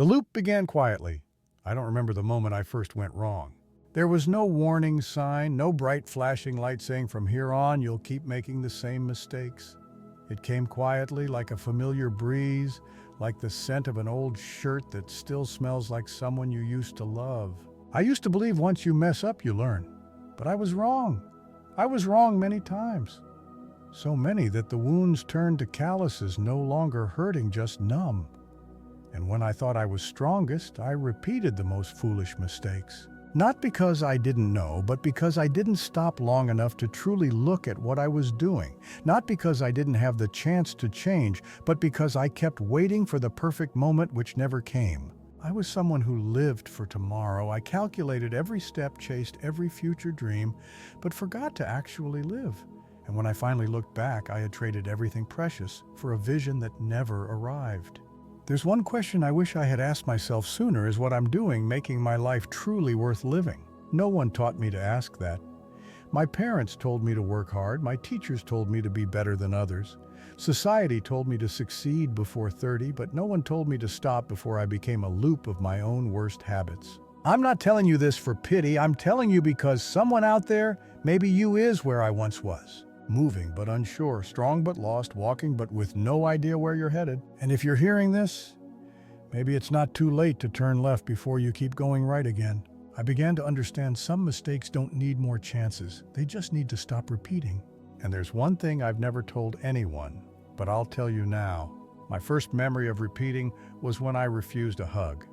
The loop began quietly. I don't remember the moment I first went wrong. There was no warning sign, no bright flashing light saying from here on you'll keep making the same mistakes. It came quietly, like a familiar breeze, like the scent of an old shirt that still smells like someone you used to love. I used to believe once you mess up, you learn. But I was wrong. I was wrong many times. So many that the wounds turned to calluses, no longer hurting, just numb. And when I thought I was strongest, I repeated the most foolish mistakes. Not because I didn't know, but because I didn't stop long enough to truly look at what I was doing. Not because I didn't have the chance to change, but because I kept waiting for the perfect moment which never came. I was someone who lived for tomorrow. I calculated every step, chased every future dream, but forgot to actually live. And when I finally looked back, I had traded everything precious for a vision that never arrived. There's one question I wish I had asked myself sooner: is what I'm doing making my life truly worth living? No one taught me to ask that. My parents told me to work hard. My teachers told me to be better than others. Society told me to succeed before 30, but no one told me to stop before I became a loop of my own worst habits. I'm not telling you this for pity. I'm telling you because someone out there, maybe you, is where I once was. Moving but unsure, strong but lost, walking but with no idea where you're headed. And if you're hearing this, maybe it's not too late to turn left before you keep going right again. I began to understand some mistakes don't need more chances. They just need to stop repeating. And there's one thing I've never told anyone, but I'll tell you now. My first memory of repeating was when I refused a hug.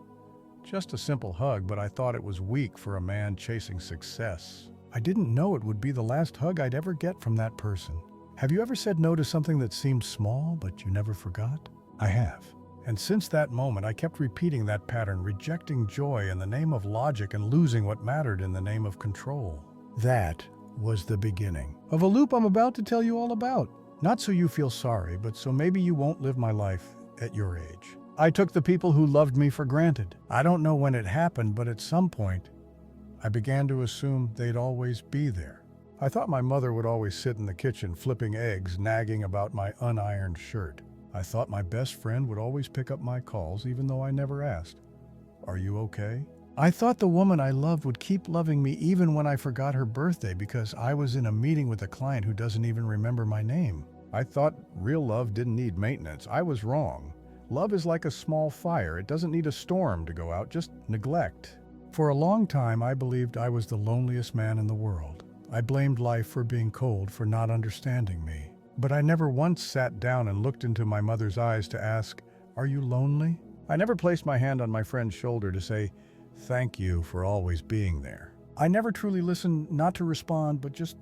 Just a simple hug, but I thought it was weak for a man chasing success. I didn't know it would be the last hug I'd ever get from that person. Have you ever said no to something that seemed small, but you never forgot? I have. And since that moment, I kept repeating that pattern, rejecting joy in the name of logic and losing what mattered in the name of control. That was the beginning of a loop I'm about to tell you all about. Not so you feel sorry, but so maybe you won't live my life at your age. I took the people who loved me for granted. I don't know when it happened, but at some point, I began to assume they'd always be there. I thought my mother would always sit in the kitchen flipping eggs, nagging about my unironed shirt. I thought my best friend would always pick up my calls, even though I never asked, "Are you okay?" I thought the woman I loved would keep loving me even when I forgot her birthday because I was in a meeting with a client who doesn't even remember my name. I thought real love didn't need maintenance. I was wrong. Love is like a small fire. It doesn't need a storm to go out, just neglect. For a long time, I believed I was the loneliest man in the world. I blamed life for being cold, for not understanding me. But I never once sat down and looked into my mother's eyes to ask, "Are you lonely?" I never placed my hand on my friend's shoulder to say, "Thank you for always being there." I never truly listened, not to respond, but just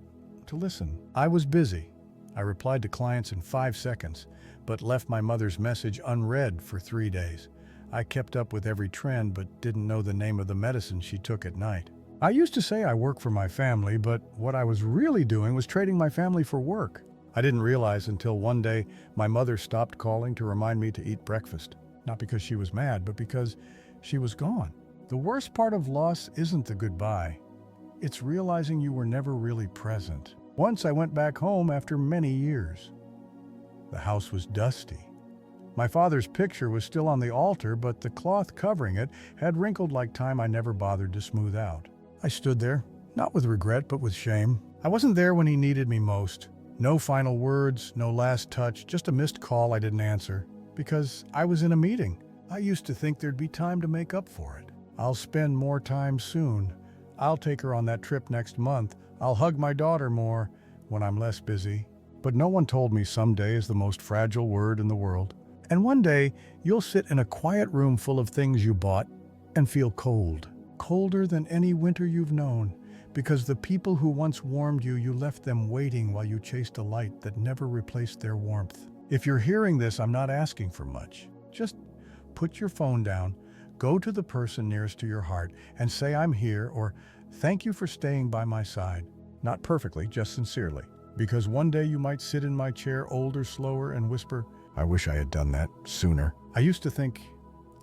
to listen. I was busy. I replied to clients in 5 seconds, but left my mother's message unread for 3 days. I kept up with every trend, but didn't know the name of the medicine she took at night. I used to say I work for my family, but what I was really doing was trading my family for work. I didn't realize until one day my mother stopped calling to remind me to eat breakfast. Not because she was mad, but because she was gone. The worst part of loss isn't the goodbye. It's realizing you were never really present. Once I went back home after many years. The house was dusty. My father's picture was still on the altar, but the cloth covering it had wrinkled like time I never bothered to smooth out. I stood there, not with regret, but with shame. I wasn't there when he needed me most. No final words, no last touch, just a missed call I didn't answer. Because I was in a meeting. I used to think there'd be time to make up for it. I'll spend more time soon. I'll take her on that trip next month. I'll hug my daughter more when I'm less busy. But no one told me someday is the most fragile word in the world. And one day, you'll sit in a quiet room full of things you bought and feel cold. Colder than any winter you've known. Because the people who once warmed you, you left them waiting while you chased a light that never replaced their warmth. If you're hearing this, I'm not asking for much. Just put your phone down, go to the person nearest to your heart, and say, "I'm here," or "Thank you for staying by my side." Not perfectly, just sincerely. Because one day you might sit in my chair, older, slower, and whisper, "I wish I had done that sooner." I used to think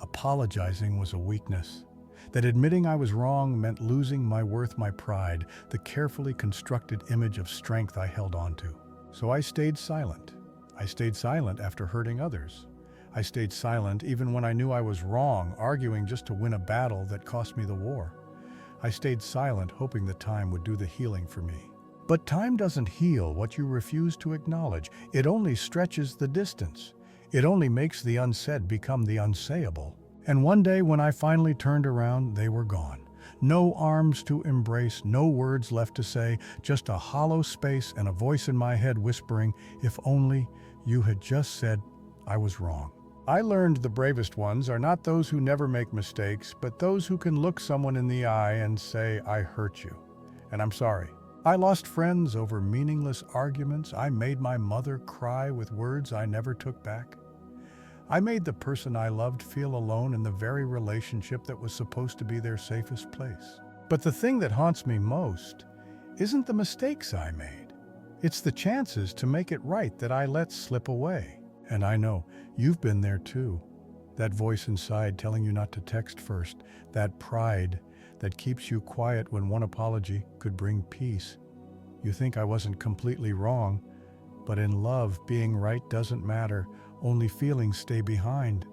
apologizing was a weakness. That admitting I was wrong meant losing my worth, my pride, the carefully constructed image of strength I held onto. So I stayed silent. I stayed silent after hurting others. I stayed silent even when I knew I was wrong, arguing just to win a battle that cost me the war. I stayed silent, hoping that time would do the healing for me. But time doesn't heal what you refuse to acknowledge. It only stretches the distance. It only makes the unsaid become the unsayable. And one day when I finally turned around, they were gone. No arms to embrace, no words left to say, just a hollow space and a voice in my head whispering, if only you had just said I was wrong. I learned the bravest ones are not those who never make mistakes, but those who can look someone in the eye and say, I hurt you, and I'm sorry. I lost friends over meaningless arguments. I made my mother cry with words I never took back. I made the person I loved feel alone in the very relationship that was supposed to be their safest place. But the thing that haunts me most isn't the mistakes I made. It's the chances to make it right that I let slip away. And I know you've been there too. That voice inside telling you not to text first, that pride that keeps you quiet when one apology could bring peace. You think I wasn't completely wrong, but in love, being right doesn't matter. Only feelings stay behind.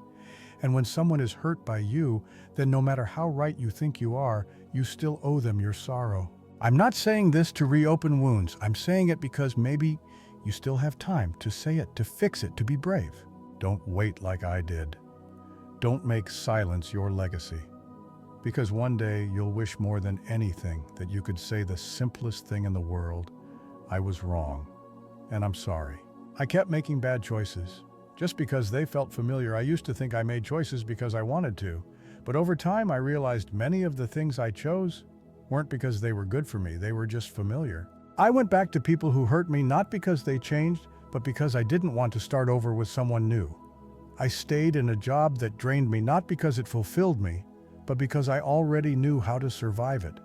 And when someone is hurt by you, then no matter how right you think you are, you still owe them your sorrow. I'm not saying this to reopen wounds. I'm saying it because maybe you still have time to say it, to fix it, to be brave. Don't wait like I did. Don't make silence your legacy. Because one day you'll wish more than anything that you could say the simplest thing in the world, I was wrong, and I'm sorry. I kept making bad choices. Just because they felt familiar, I used to think I made choices because I wanted to. But over time I realized many of the things I chose weren't because they were good for me, they were just familiar. I went back to people who hurt me not because they changed, but because I didn't want to start over with someone new. I stayed in a job that drained me not because it fulfilled me, but because I already knew how to survive it.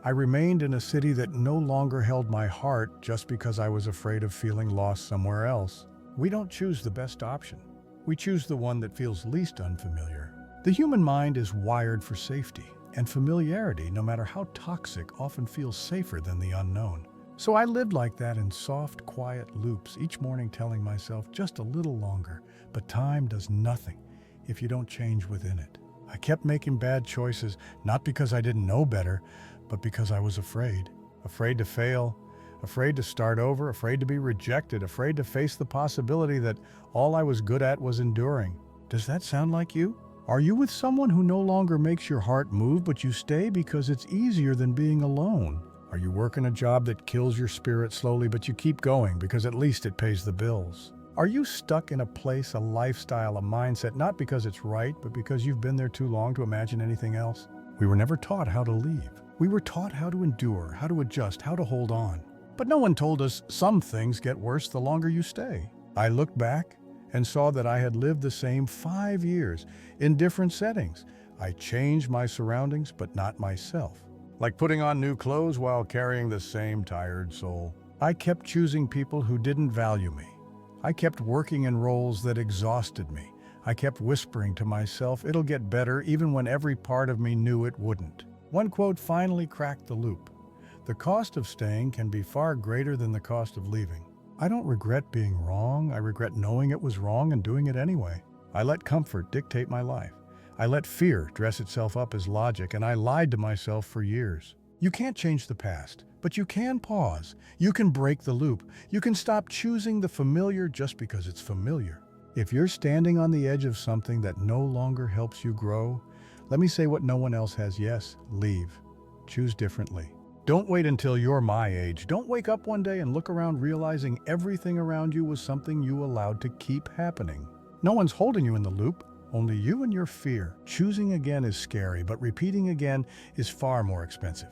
I remained in a city that no longer held my heart just because I was afraid of feeling lost somewhere else. We don't choose the best option. We choose the one that feels least unfamiliar. The human mind is wired for safety, and familiarity, no matter how toxic, often feels safer than the unknown. So I lived like that in soft, quiet loops, each morning telling myself just a little longer, but time does nothing if you don't change within it. I kept making bad choices, not because I didn't know better, but because I was afraid. Afraid to fail, afraid to start over, afraid to be rejected, afraid to face the possibility that all I was good at was enduring. Does that sound like you? Are you with someone who no longer makes your heart move, but you stay because it's easier than being alone? Are you working a job that kills your spirit slowly, but you keep going because at least it pays the bills? Are you stuck in a place, a lifestyle, a mindset, not because it's right, but because you've been there too long to imagine anything else? We were never taught how to leave. We were taught how to endure, how to adjust, how to hold on. But no one told us some things get worse the longer you stay. I looked back and saw that I had lived the same 5 years in different settings. I changed my surroundings, but not myself. Like putting on new clothes while carrying the same tired soul. I kept choosing people who didn't value me. I kept working in roles that exhausted me. I kept whispering to myself, it'll get better, even when every part of me knew it wouldn't. One quote finally cracked the loop. The cost of staying can be far greater than the cost of leaving. I don't regret being wrong. I regret knowing it was wrong and doing it anyway. I let comfort dictate my life. I let fear dress itself up as logic, and I lied to myself for years. You can't change the past, but you can pause. You can break the loop. You can stop choosing the familiar just because it's familiar. If you're standing on the edge of something that no longer helps you grow, let me say what no one else has. Yes, leave. Choose differently. Don't wait until you're my age. Don't wake up one day and look around realizing everything around you was something you allowed to keep happening. No one's holding you in the loop. Only you and your fear. Choosing again is scary, but repeating again is far more expensive.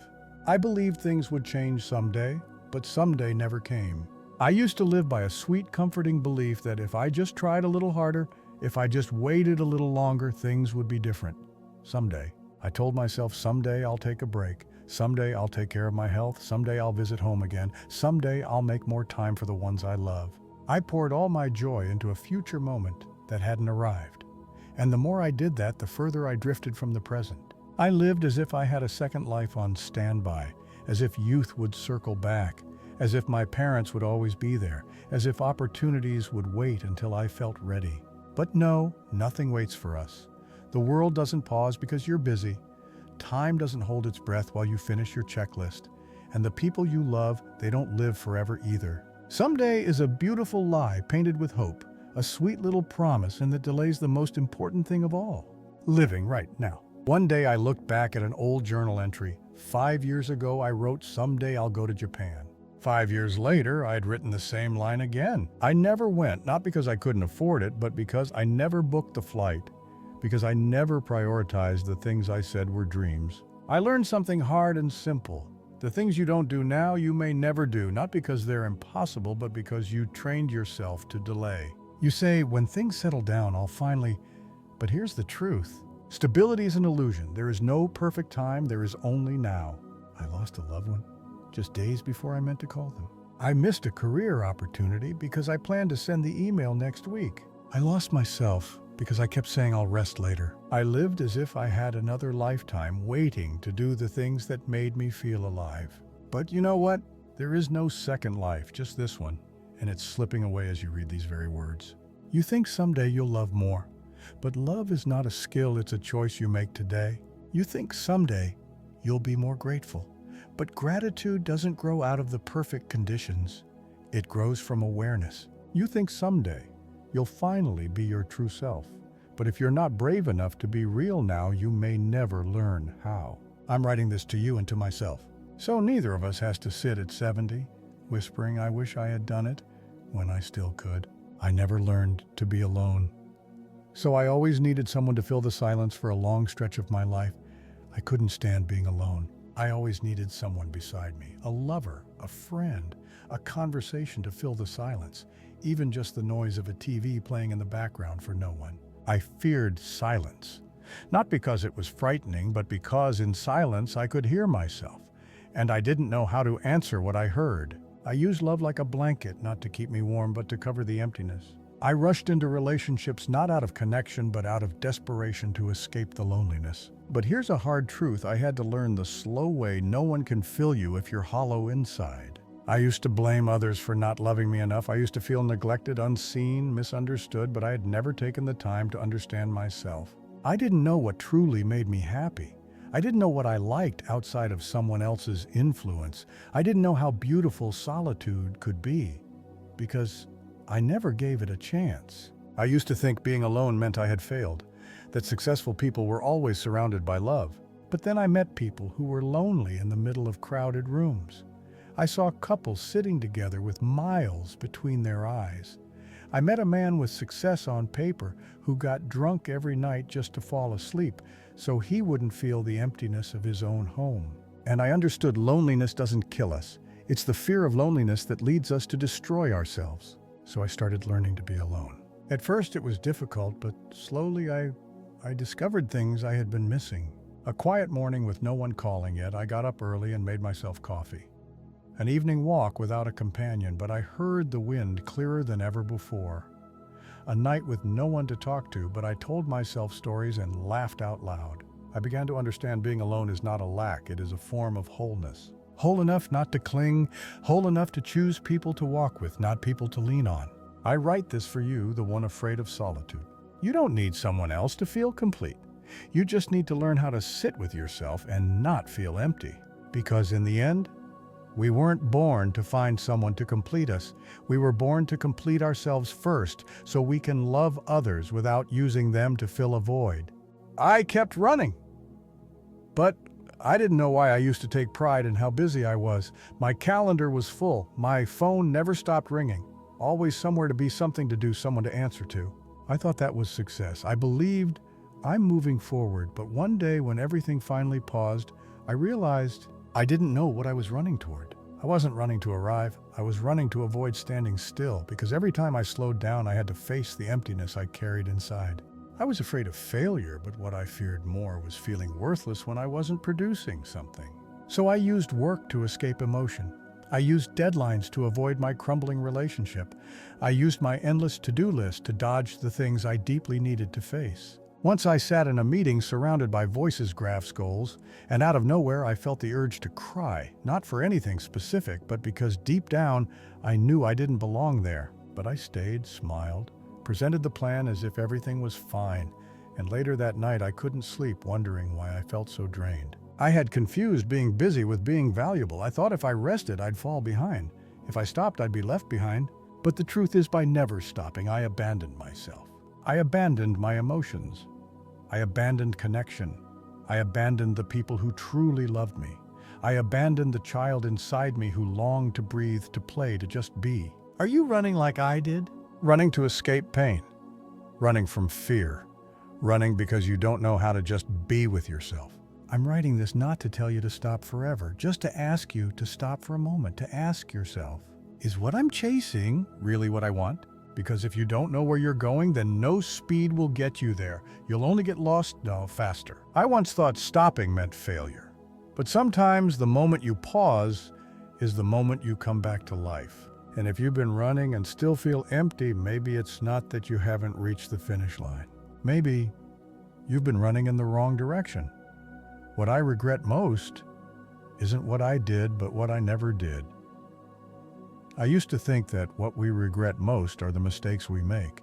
I believed things would change someday, but someday never came. I used to live by a sweet, comforting belief that if I just tried a little harder, if I just waited a little longer, things would be different. Someday. I told myself someday I'll take a break. Someday I'll take care of my health. Someday I'll visit home again. Someday I'll make more time for the ones I love. I poured all my joy into a future moment that hadn't arrived. And the more I did that, the further I drifted from the present. I lived as if I had a second life on standby, as if youth would circle back, as if my parents would always be there, as if opportunities would wait until I felt ready. But no, nothing waits for us. The world doesn't pause because you're busy. Time doesn't hold its breath while you finish your checklist. And the people you love, they don't live forever either. Someday is a beautiful lie painted with hope, a sweet little promise, and that delays the most important thing of all, living right now. One day I looked back at an old journal entry. 5 years ago I wrote, "Someday I'll go to Japan." 5 years later, I'd written the same line again. I never went, not because I couldn't afford it, but because I never booked the flight, because I never prioritized the things I said were dreams. I learned something hard and simple. The things you don't do now, you may never do, not because they're impossible, but because you trained yourself to delay. You say, when things settle down, I'll finally... But here's the truth. Stability is an illusion. There is no perfect time, there is only now. I lost a loved one just days before I meant to call them. I missed a career opportunity because I planned to send the email next week. I lost myself because I kept saying I'll rest later. I lived as if I had another lifetime waiting to do the things that made me feel alive. But you know what? There is no second life, just this one, and it's slipping away as you read these very words. You think someday you'll love more, but love is not a skill, it's a choice you make today. You think someday you'll be more grateful, but gratitude doesn't grow out of the perfect conditions. It grows from awareness. You think someday you'll finally be your true self, but if you're not brave enough to be real now, you may never learn how. I'm writing this to you and to myself. So neither of us has to sit at 70, whispering, I wish I had done it, when I still could. I never learned to be alone. So I always needed someone to fill the silence for a long stretch of my life. I couldn't stand being alone. I always needed someone beside me, a lover, a friend, a conversation to fill the silence, even just the noise of a TV playing in the background for no one. I feared silence, not because it was frightening, but because in silence I could hear myself, and I didn't know how to answer what I heard. I used love like a blanket, not to keep me warm, but to cover the emptiness. I rushed into relationships not out of connection, but out of desperation to escape the loneliness. But here's a hard truth I had to learn the slow way: no one can fill you if you're hollow inside. I used to blame others for not loving me enough. I used to feel neglected, unseen, misunderstood, but I had never taken the time to understand myself. I didn't know what truly made me happy. I didn't know what I liked outside of someone else's influence. I didn't know how beautiful solitude could be, because I never gave it a chance. I used to think being alone meant I had failed, that successful people were always surrounded by love. But then I met people who were lonely in the middle of crowded rooms. I saw couples sitting together with miles between their eyes. I met a man with success on paper who got drunk every night just to fall asleep so he wouldn't feel the emptiness of his own home. And I understood loneliness doesn't kill us. It's the fear of loneliness that leads us to destroy ourselves. So I started learning to be alone. At first it was difficult, but slowly I discovered things I had been missing. A quiet morning with no one calling yet, I got up early and made myself coffee. An evening walk without a companion, but I heard the wind clearer than ever before. A night with no one to talk to, but I told myself stories and laughed out loud. I began to understand being alone is not a lack, it is a form of wholeness. Whole enough not to cling, whole enough to choose people to walk with, not people to lean on. I write this for you, the one afraid of solitude. You don't need someone else to feel complete. You just need to learn how to sit with yourself and not feel empty. Because in the end, we weren't born to find someone to complete us. We were born to complete ourselves first, so we can love others without using them to fill a void. I kept running. But I didn't know why I used to take pride in how busy I was. My calendar was full. My phone never stopped ringing. Always somewhere to be, something to do, someone to answer to. I thought that was success. I believed I'm moving forward, but one day when everything finally paused, I realized I didn't know what I was running toward. I wasn't running to arrive. I was running to avoid standing still, because every time I slowed down, I had to face the emptiness I carried inside. I was afraid of failure, but what I feared more was feeling worthless when I wasn't producing something. So I used work to escape emotion. I used deadlines to avoid my crumbling relationship. I used my endless to-do list to dodge the things I deeply needed to face. Once I sat in a meeting surrounded by voices, graphs, goals, and out of nowhere I felt the urge to cry, not for anything specific, but because deep down I knew I didn't belong there. But I stayed, smiled, presented the plan as if everything was fine, and later that night I couldn't sleep, wondering why I felt so drained. I had confused being busy with being valuable. I thought if I rested, I'd fall behind. If I stopped, I'd be left behind. But the truth is, by never stopping, I abandoned myself. I abandoned my emotions. I abandoned connection. I abandoned the people who truly loved me. I abandoned the child inside me who longed to breathe, to play, to just be. Are you running like I did? Running to escape pain. Running from fear. Running because you don't know how to just be with yourself. I'm writing this not to tell you to stop forever, just to ask you to stop for a moment, to ask yourself, is what I'm chasing really what I want? Because if you don't know where you're going, then no speed will get you there. You'll only get lost faster. I once thought stopping meant failure. But sometimes the moment you pause is the moment you come back to life. And if you've been running and still feel empty, maybe it's not that you haven't reached the finish line. Maybe you've been running in the wrong direction. What I regret most isn't what I did, but what I never did. I used to think that what we regret most are the mistakes we make.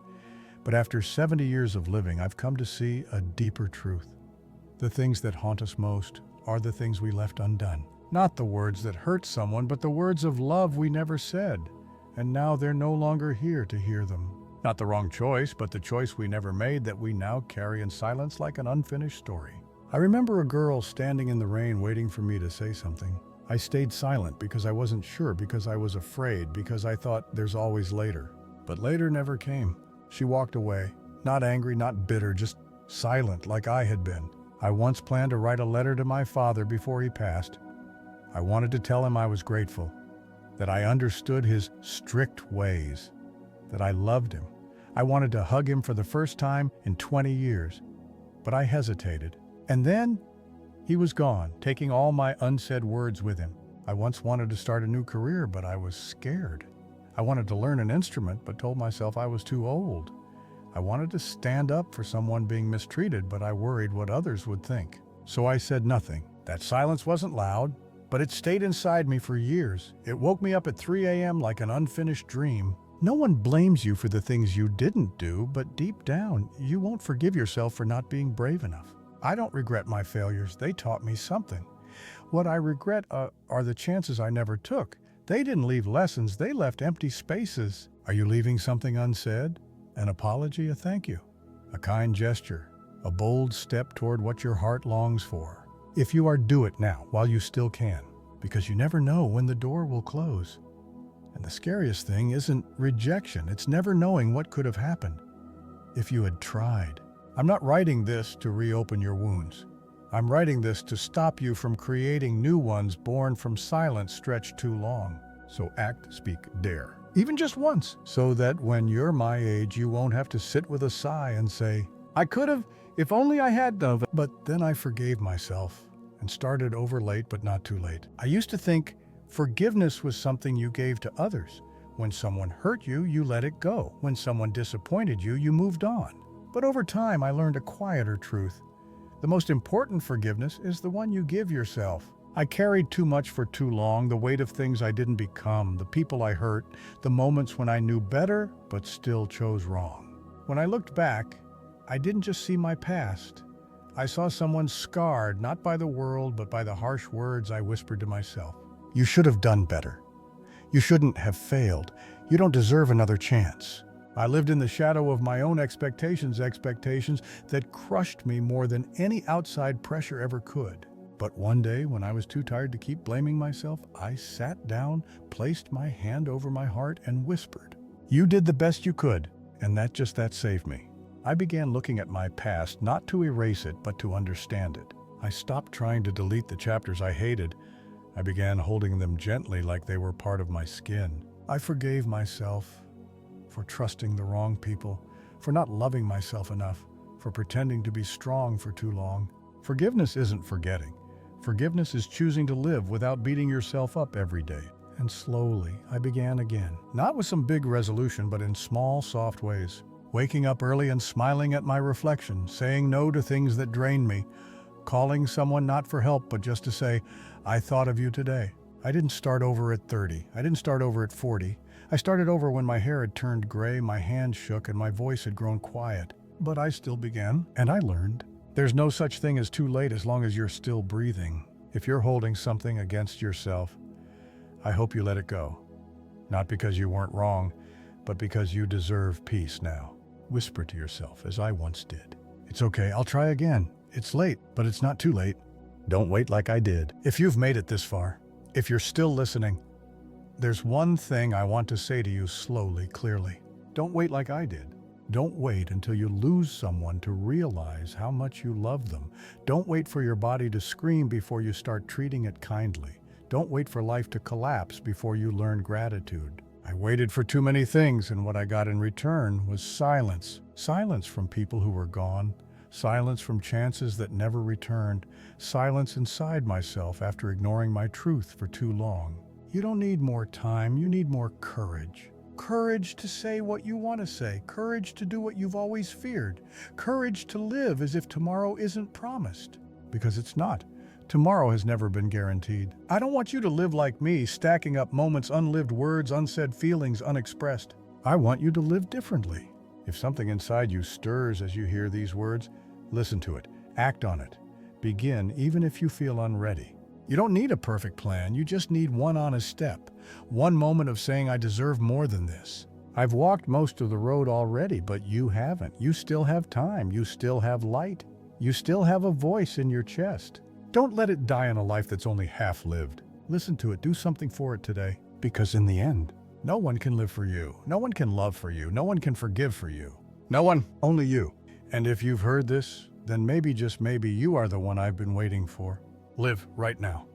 But after 70 years of living, I've come to see a deeper truth. The things that haunt us most are the things we left undone. Not the words that hurt someone, but the words of love we never said. And now they're no longer here to hear them. Not the wrong choice, but the choice we never made that we now carry in silence like an unfinished story. I remember a girl standing in the rain waiting for me to say something. I stayed silent because I wasn't sure, because I was afraid, because I thought there's always later. But later never came. She walked away, not angry, not bitter, just silent like I had been. I once planned to write a letter to my father before he passed. I wanted to tell him I was grateful, that I understood his strict ways, that I loved him. I wanted to hug him for the first time in 20 years, but I hesitated. And then he was gone, taking all my unsaid words with him. I once wanted to start a new career, but I was scared. I wanted to learn an instrument, but told myself I was too old. I wanted to stand up for someone being mistreated, but I worried what others would think. So I said nothing. That silence wasn't loud, but it stayed inside me for years. It woke me up at 3 a.m. like an unfinished dream. No one blames you for the things you didn't do, but deep down, you won't forgive yourself for not being brave enough. I don't regret my failures. They taught me something. What I regret are the chances I never took. They didn't leave lessons, they left empty spaces. Are you leaving something unsaid? An apology, a thank you, a kind gesture, a bold step toward what your heart longs for. If you are, do it now while you still can, because you never know when the door will close. And the scariest thing isn't rejection, it's never knowing what could have happened if you had tried. I'm not writing this to reopen your wounds. I'm writing this to stop you from creating new ones born from silence stretched too long. So act, speak, dare. Even just once. So that when you're my age, you won't have to sit with a sigh and say, I could have, if only I had done. But then I forgave myself and started over late, but not too late. I used to think forgiveness was something you gave to others. When someone hurt you, you let it go. When someone disappointed you, you moved on. But over time, I learned a quieter truth. The most important forgiveness is the one you give yourself. I carried too much for too long, the weight of things I didn't become, the people I hurt, the moments when I knew better but still chose wrong. When I looked back, I didn't just see my past. I saw someone scarred, not by the world, but by the harsh words I whispered to myself. You should have done better. You shouldn't have failed. You don't deserve another chance. I lived in the shadow of my own expectations that crushed me more than any outside pressure ever could. But one day, when I was too tired to keep blaming myself, I sat down, placed my hand over my heart, and whispered, You did the best you could, and that saved me. I began looking at my past, not to erase it, but to understand it. I stopped trying to delete the chapters I hated. I began holding them gently like they were part of my skin. I forgave myself for trusting the wrong people, for not loving myself enough, for pretending to be strong for too long. Forgiveness isn't forgetting. Forgiveness is choosing to live without beating yourself up every day. And slowly, I began again. Not with some big resolution, but in small, soft ways. Waking up early and smiling at my reflection, saying no to things that drained me, calling someone not for help, but just to say, I thought of you today. I didn't start over at 30. I didn't start over at 40. I started over when my hair had turned gray, my hands shook, and my voice had grown quiet. But I still began, and I learned. There's no such thing as too late as long as you're still breathing. If you're holding something against yourself, I hope you let it go. Not because you weren't wrong, but because you deserve peace now. Whisper to yourself, as I once did. It's okay, I'll try again. It's late, but it's not too late. Don't wait like I did. If you've made it this far, if you're still listening, there's one thing I want to say to you slowly, clearly. Don't wait like I did. Don't wait until you lose someone to realize how much you love them. Don't wait for your body to scream before you start treating it kindly. Don't wait for life to collapse before you learn gratitude. I waited for too many things, and what I got in return was silence. Silence from people who were gone. Silence from chances that never returned. Silence inside myself after ignoring my truth for too long. You don't need more time, you need more courage. Courage to say what you want to say. Courage to do what you've always feared. Courage to live as if tomorrow isn't promised. Because it's not. Tomorrow has never been guaranteed. I don't want you to live like me, stacking up moments, unlived words, unsaid feelings, unexpressed. I want you to live differently. If something inside you stirs as you hear these words, listen to it. Act on it. Begin even if you feel unready. You don't need a perfect plan, you just need one honest step. One moment of saying, I deserve more than this. I've walked most of the road already, but you haven't. You still have time. You still have light. You still have a voice in your chest. Don't let it die in a life that's only half lived. Listen to it. Do something for it today. Because in the end, no one can live for you. No one can love for you. No one can forgive for you. No one, only you. And if you've heard this, then maybe, just maybe, you are the one I've been waiting for. Live right now.